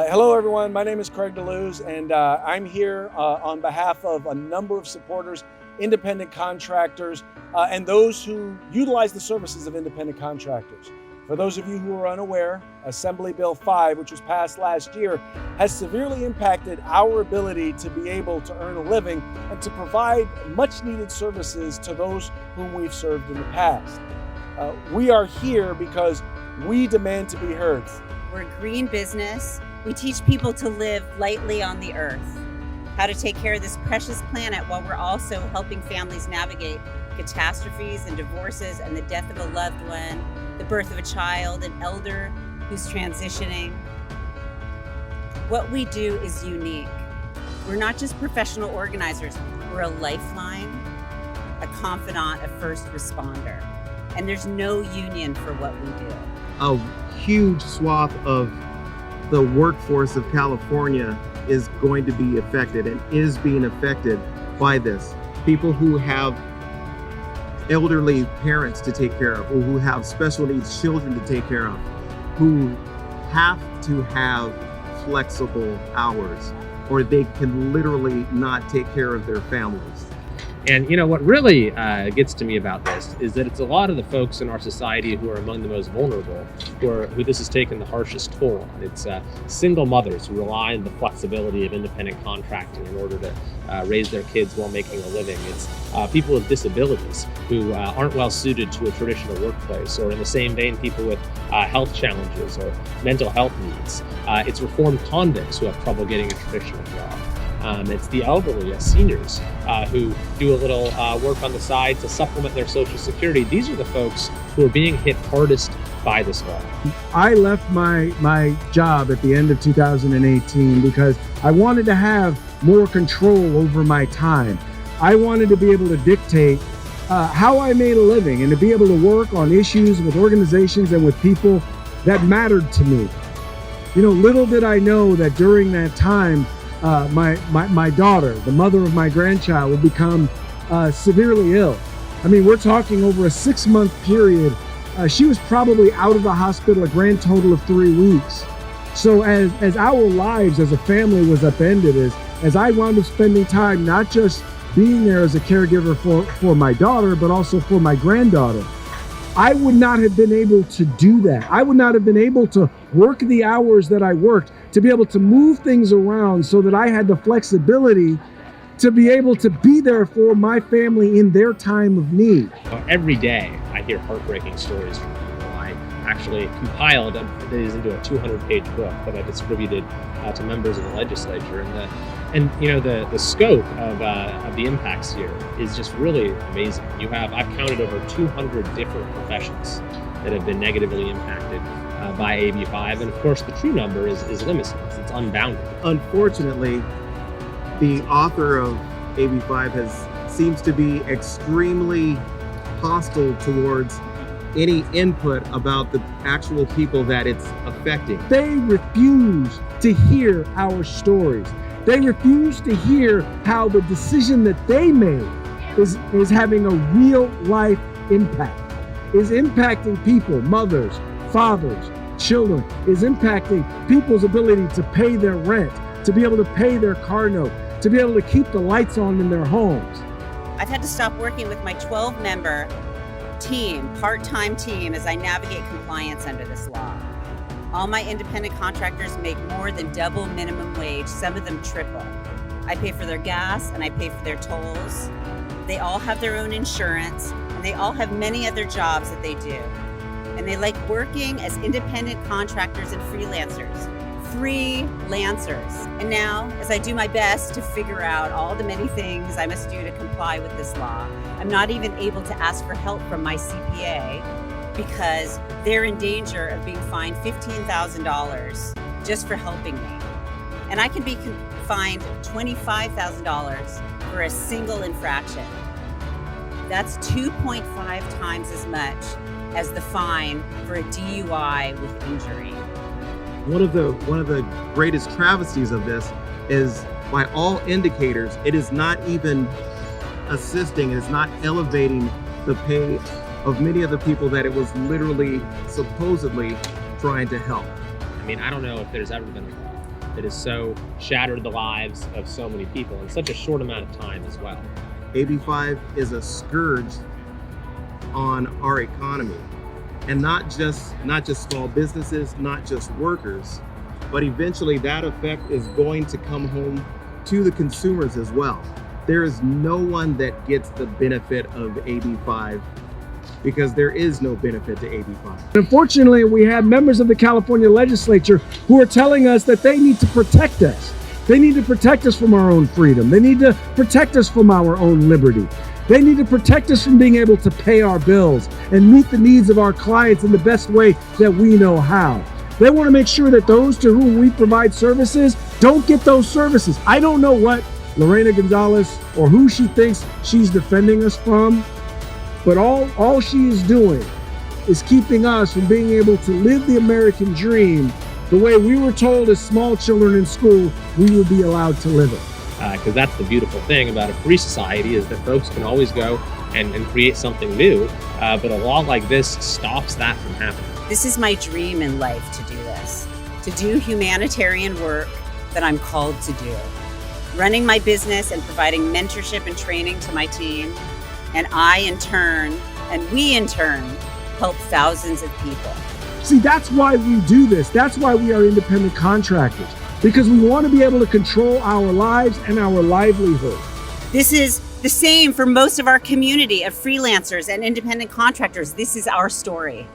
Hello, everyone. My name is Craig DeLuz, and I'm here on behalf of a number of supporters, independent contractors, and those who utilize the services of independent contractors. For those of you who are unaware, Assembly Bill 5, which was passed last year, has severely impacted our ability to be able to earn a living and to provide much needed services to those whom we've served in the past. We are here because we demand to be heard. We're a green business. We teach people to live lightly on the earth, how to take care of this precious planet while we're also helping families navigate catastrophes and divorces and the death of a loved one, the birth of a child, an elder who's transitioning. What we do is unique. We're not just professional organizers. We're a lifeline, a confidant, a first responder. And there's no union for what we do. A huge swath of the workforce of California is going to be affected and is being affected by this. People who have elderly parents to take care of, or who have special needs children to take care of, who have to have flexible hours, or they can literally not take care of their families. And you know what really gets to me about this is that it's a lot of the folks in our society who are among the most vulnerable, who this has taken the harshest toll on. It's single mothers who rely on the flexibility of independent contracting in order to raise their kids while making a living. It's people with disabilities who aren't well suited to a traditional workplace, or in the same vein, people with health challenges or mental health needs. It's reformed convicts who have trouble getting a traditional job. It's the elderly, seniors, who do a little work on the side to supplement their Social Security. These are the folks who are being hit hardest by this law. I left my job at the end of 2018 because I wanted to have more control over my time. I wanted to be able to dictate how I made a living and to be able to work on issues with organizations and with people that mattered to me. You know, little did I know that during that time, my daughter, the mother of my grandchild, would become severely ill. I mean, we're talking over a 6-month period. She was probably out of the hospital a grand total of 3 weeks. So as our lives as a family was upended, as I wound up spending time not just being there as a caregiver for my daughter, but also for my granddaughter, I would not have been able to do that. I would not have been able to work the hours that I worked, to be able to move things around so that I had the flexibility to be able to be there for my family in their time of need. Every day I hear heartbreaking stories from people. I actually compiled these into a 200-page book that I distributed to members of the legislature. And the scope of the impacts here is just really amazing. I've counted over 200 different professions that have been negatively impacted by AB 5, and of course the true number is limitless. It's unbounded. Unfortunately, the author of AB 5 seems to be extremely hostile towards any input about the actual people that it's affecting. They refuse to hear our stories. They refuse to hear how the decision that they made is having a real life impact, is impacting people, mothers, fathers, children, is impacting people's ability to pay their rent, to be able to pay their car note, to be able to keep the lights on in their homes. I've had to stop working with my 12-member team, part-time team, as I navigate compliance under this law. All my independent contractors make more than double minimum wage, some of them triple. I pay for their gas and I pay for their tolls. They all have their own insurance, and they all have many other jobs that they do. And they like working as independent contractors and freelancers. And now, as I do my best to figure out all the many things I must do to comply with this law, I'm not even able to ask for help from my CPA because they're in danger of being fined $15,000 just for helping me. And I can be fined $25,000 for a single infraction. That's 2.5 times as much as the fine for a DUI with injury. One of the greatest travesties of this is, by all indicators, it is not even assisting, it is not elevating the pay of many of the people that it was literally, supposedly trying to help. I mean, I don't know if there's ever been a law that has so shattered the lives of so many people in such a short amount of time as well. AB 5 is a scourge on our economy, and not just small businesses, not just workers, but eventually that effect is going to come home to the consumers as well. There is no one that gets the benefit of AB 5 because there is no benefit to AB 5. Unfortunately, we have members of the California legislature who are telling us that they need to protect us. They need to protect us from our own freedom. They need to protect us from our own liberty. They need to protect us from being able to pay our bills and meet the needs of our clients in the best way that we know how. They want to make sure that those to whom we provide services don't get those services. I don't know what Lorena Gonzalez or who she thinks she's defending us from, but all she is doing is keeping us from being able to live the American dream the way we were told as small children in school we would be allowed to live it. Because that's the beautiful thing about a free society, is that folks can always go and create something new, but a law like this stops that from happening. This is my dream in life, to do this, to do humanitarian work that I'm called to do. Running my business and providing mentorship and training to my team, and we in turn help thousands of people. See, that's why we do this. That's why we are independent contractors, because we want to be able to control our lives and our livelihood. This is the same for most of our community of freelancers and independent contractors. This is our story.